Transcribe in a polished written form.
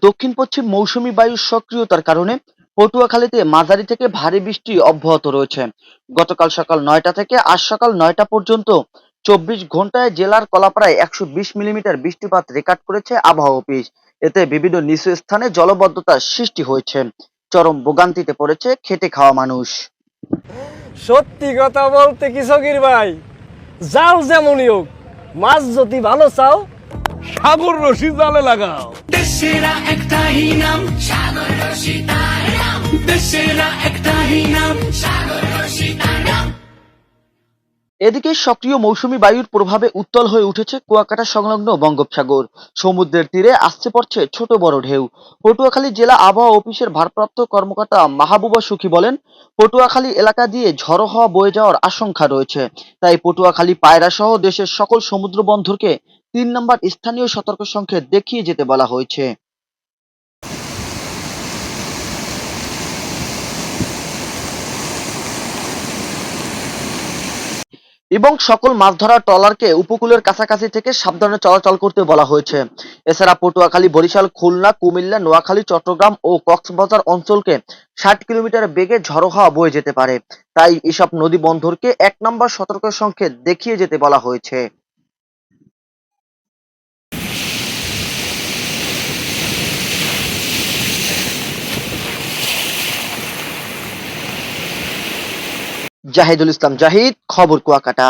দক্ষিণ পশ্চিম মৌসুমী বায়ুর সক্রিয়তার কারণে পটুয়াখালীতে মাঝারি থেকে ভারী বৃষ্টি অব্যাহত রয়েছে। গতকাল সকাল ৯টা থেকে আজ সকাল ৯টা পর্যন্ত ২৪ ঘন্টায় জেলার কলাপাড়ায় ১২০ মিলিমিটার বৃষ্টিপাত রেকর্ড করেছে আবহাওয়া অফিস। এতে বিভিন্ন নিচু স্থানে জলবদ্ধতার সৃষ্টি হয়েছে। চরম ভোগান্তিতে পড়েছে খেটে খাওয়া মানুষ। সত্যি কথা বলতে কি সগির ভাই, যাও যেমনই হোক, মাছ যদি ভালো চাও সাগর রশি জালে লাগাও। দেশেরা একটাই নাম সাগর রশি তার নাম, দেশেরা একটাই নাম সাগর রশি তার নাম। এদিকে সক্রিয় মৌসুমী বায়ুর প্রভাবে উত্তাল হয়ে উঠেছে কুয়াকাটা সংলগ্ন বঙ্গোপসাগর। সমুদ্রের তীরে আসছে পড়ছে ছোট বড় ঢেউ। পটুয়াখালী জেলা আবহাওয়া অফিসের ভারপ্রাপ্ত কর্মকর্তা মাহবুবা সুখী বলেন, পটুয়াখালী এলাকা দিয়ে ঝড়ো হাওয়া বয়ে যাওয়ার আশঙ্কা রয়েছে। তাই পটুয়াখালী, পায়রা সহ দেশের সকল সমুদ্র বন্দরকে ৩ নম্বর স্থানীয় সতর্ক সংকেত দেখিয়ে যেতে বলা হয়েছে। এবং সকল মাছ ধরার ট্রলারকে উপকূলের কাছাকাছি থেকে সাবধানে চলাচল করতে বলা হয়েছে। এছাড়া পটুয়াখালী, বরিশাল, খুলনা, কুমিল্লা, নোয়াখালী, চট্টগ্রাম ও কক্সবাজার অঞ্চলকে ৬০ কিলোমিটার বেগে ঝড়ো হাওয়া বয়ে যেতে পারে। তাই এসব নদী বন্দরকে ১ নম্বর সতর্ক সংকেত দেখিয়ে যেতে বলা হয়েছে। জাহিদুল ইসলাম জাহিদ, খবর কুয়াকাটা।